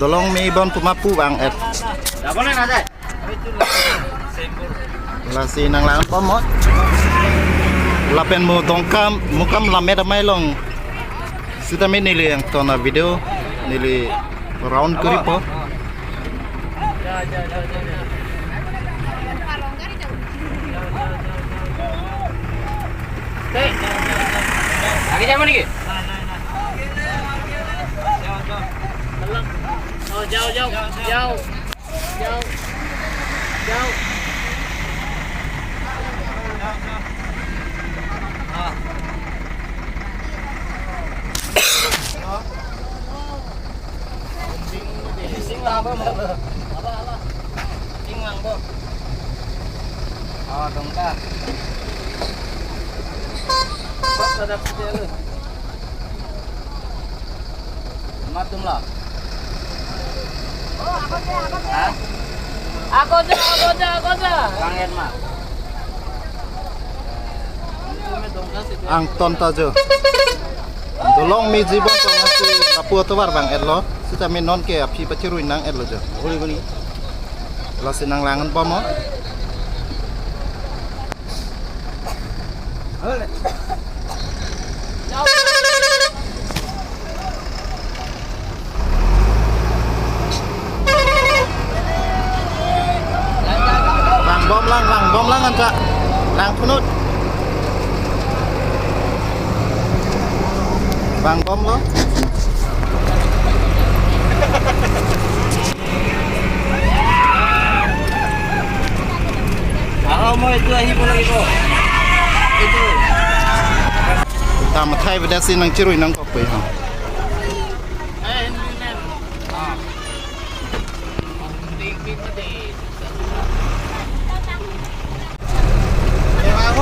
dolong mi bon pumapu bang et lasi nang lang pomot lapen mo dongkam mukam lamet amai long sita mi nili yang tona video nili round kuripo lagi jaman lagi. Oh, jauh. Oh, dongkar. Sedap sekali. Matum lah. Oh, aku aja. Kangen mah. ang ton tajo dolong mi jibon to nasi apu to war bang et lo sita mi non ke api paciruin nang et lo jo guni lasi nang langan pomo lang bom lang anta lang punut bang bom lo Mau itu lagi lagi po. Itu. Tama thai beda sin nang chirui nang ko pe ha.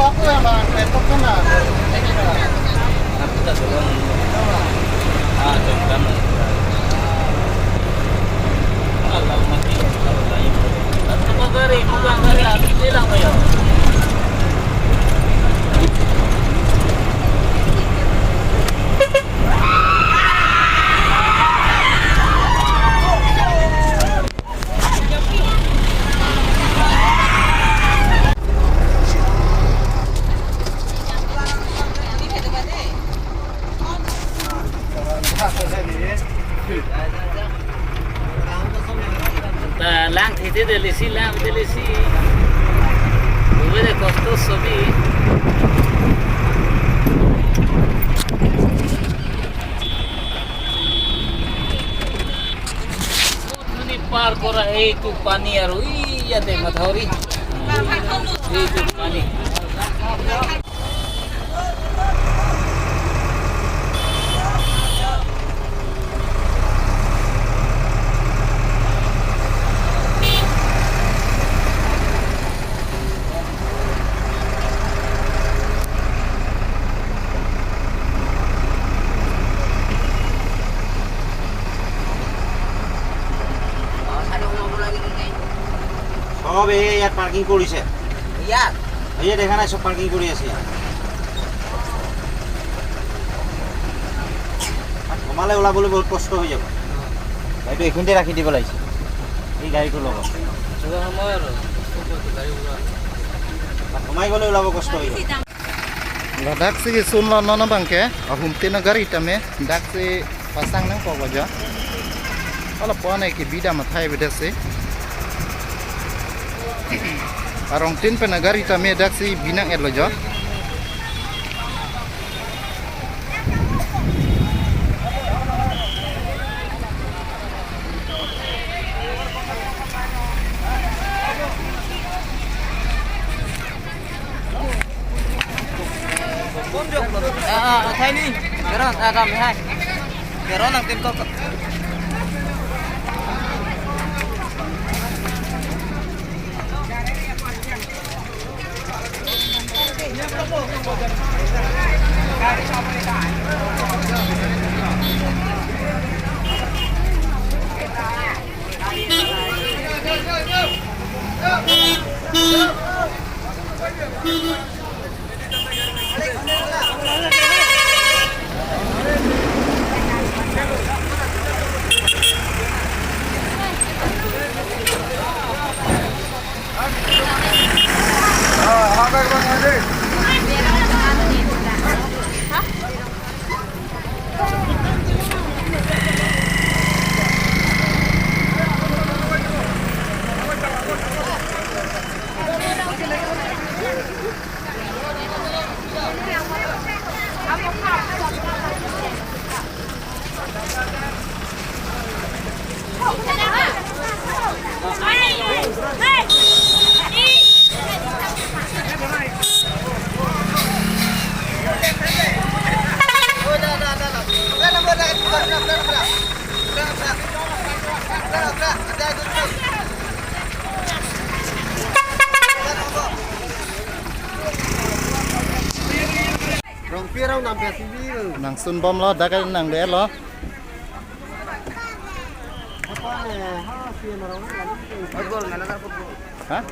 Aku yang bang laptop kan lah. Aku tak tahu. Jam. Allah mati. Bukan dari habis hilang ya. Lang thiti delisi Uber costoso bi Ni par kora ei tu pani aru iya de madhori ei tu pani সব ইয়াত parking কৰিছে ইয়াত এই দেখা নাই সব parking কৰি আছে কমালে ওলাবলৈ বহুত কষ্ট হৈ যাব গাড়ীটো এইখিনিতে ৰাখি দিব লাগিছে এই গাড়ীটো লগত সোমাই গ'লে ওলাব কষ্ট হৈ যাব Ladak sih sun lo nona bangke ahum tina gari tame dak si pasang nang ko baja ala pone ki bida mathai beda se arong tin pe nagari tame dak si binang et lo jo Thay đi, Geron, cầm hai. Geron ang tim ko. nang sun bom lo da cái nang đẻ lo hả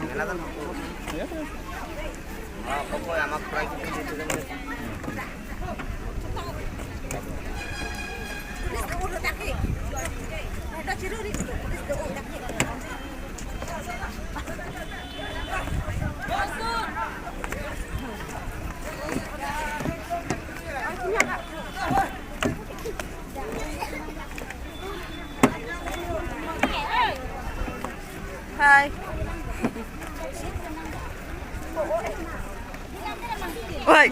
Hai. Oi.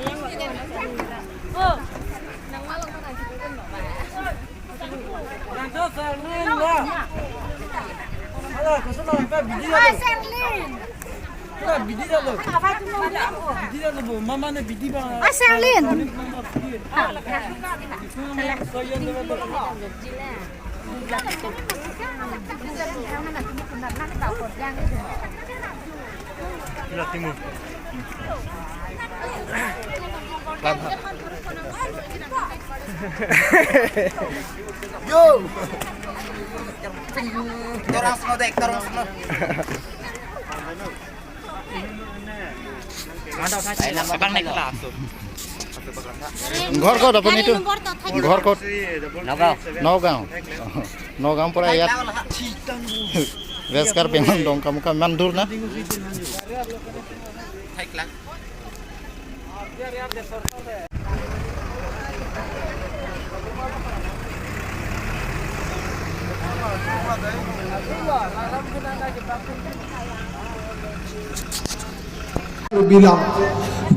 Yo. Torang semua dek, torang semua. Abang naik kelas tuh. ঘর কত আপনি তো ঘর কত Nogao. Nagaon পৰা ইয়াত বেজকাৰ পেমান দং কাম কাম মান দূৰ না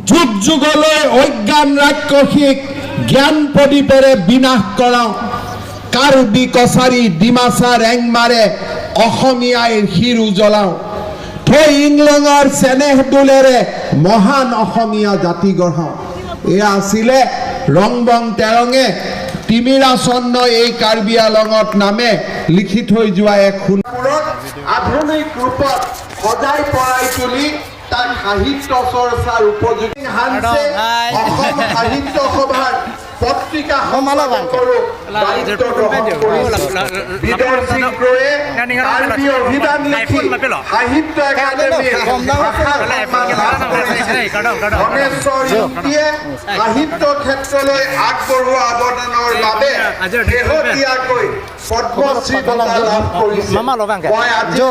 যুগ যুগলৈ অজ্ঞান ৰাক্ষসিক জ্ঞান প্ৰদীপেৰে বিনাশ কৰাও কাৰ্বি কছাৰী ডিমাচা ৰেংমাৰে অসমীয়াই শিৰ উজ্বলাও থৈ ইংলঙৰ চেনেহ দোলেৰে মহান অসমীয়া জাতি গঢ়াও এয়া আছিলে ৰংবং তেৰঙে তিমিৰা চন্ন এই কাৰ্বি আলঙত নামে লিখি থৈ যোৱা এক সোণাপুৰত আধুনিক ৰূপত সজাই পৰাই তুলি তাক সাহিত্য চৰ্চাৰ উপযোগী হানছে অসম সাহিত্য সভাৰ পত্ৰিকা সম্পাদক কৰোঁ বিদৰ সিং ক্ৰয়ে কাৰ্বি অভিধান লিখি সাহিত্য একাডেমীৰ ধনেশ্বৰ ইউক্তিয়ে সাহিত্য ক্ষেত্ৰলৈ আগবঢ়োৱা অৱদানৰ বাবে শেহতীয়াকৈ পদ্মশ্ৰী বঁটা লাভ কৰিছে মই আজি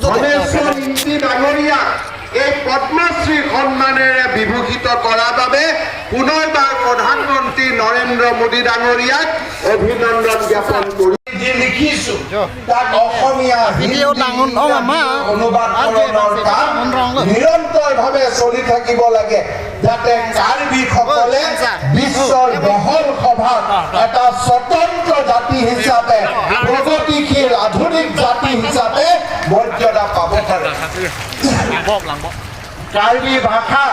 ধনেশ্বৰ ইউক্তি ডাঙৰীয়াক এই পদ্মশ্ৰী সন্মানেৰে বিভূষিত কৰাৰ বাবে পুনৰবাৰ প্ৰধানমন্ত্ৰী নৰেন্দ্ৰ মোদী ডাঙৰীয়াক অভিনন্দন জ্ঞাপন কৰি যি লিখিছো তাক অসমীয়া অনুবাদকৰণৰ কাম নিৰন্তৰভাৱে চলি থাকিব লাগে যাতে কাৰ্বিসকলে বিশ্বৰ বহল সভাত এটা স্বতন্ত্ৰ জাতি হিচাপে প্ৰগতিশীল আধুনিক জাতি হিচাপে মৰ্যাদা পাব পাৰে কাৰ্বি ভাষা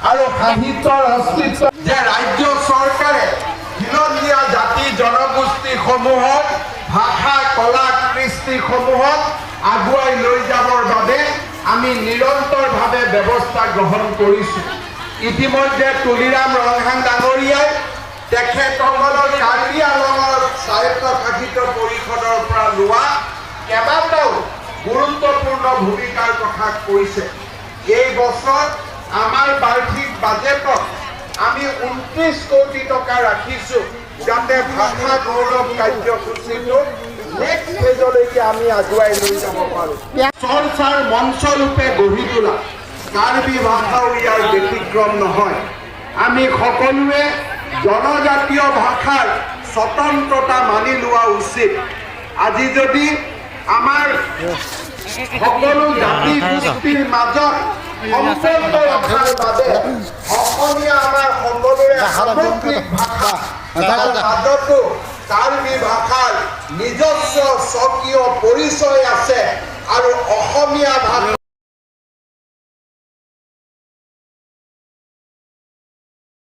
আৰু সাহিত্যৰ অস্তিত্ব যে ৰাজ্য চৰকাৰে খিলঞ্জীয়া জাতি জনগোষ্ঠীসমূহক ভাষা কলা কৃষ্টিসমূহক আগুৱাই লৈ যাবৰ বাবে আমি নিৰন্তৰভাৱে ব্যৱস্থা গ্ৰহণ কৰিছোঁ ইতিমধ্যে তুলিৰাম ৰংহাং ডাঙৰীয়াই তেখেতসকলৰ কাৰ্বি আলঙৰ স্বায়ত্তশাসিত পৰিষদৰ পৰা লোৱা কেইবাটাও গুৰুত্বপূৰ্ণ ভূমিকাৰ কথা কৈছে এই বছৰ আমাৰ বাৰ্ষিক বাজেটত আমি 29 কোটি টকা ৰাখিছোঁ যাতে ভাষা গৌৰৱ কাৰ্যসূচীটো নেক্সট ফেজলৈকে আমি আগুৱাই লৈ যাব পাৰোঁ চৰ্চাৰ মঞ্চৰূপে গঢ়ি তোলা কাৰ্বি ভাষাও ইয়াৰ ব্যতিক্ৰম নহয় আমি সকলোৱে জনজাতীয় ভাষাৰ স্বতন্ত্ৰতা মানি লোৱা উচিত আজি যদি আমাৰ সকলো জাতি গোষ্ঠীৰ মাজত সম্পৰ্ক ৰখাৰ বাবে অসমীয়া আমাৰ সকলোৰে সামগ্ৰিক ভাষা তাৰ মাজতো কাৰ্বি ভাষাৰ নিজস্ব স্বকীয় পৰিচয় আছে আৰু অসমীয়া ভাষা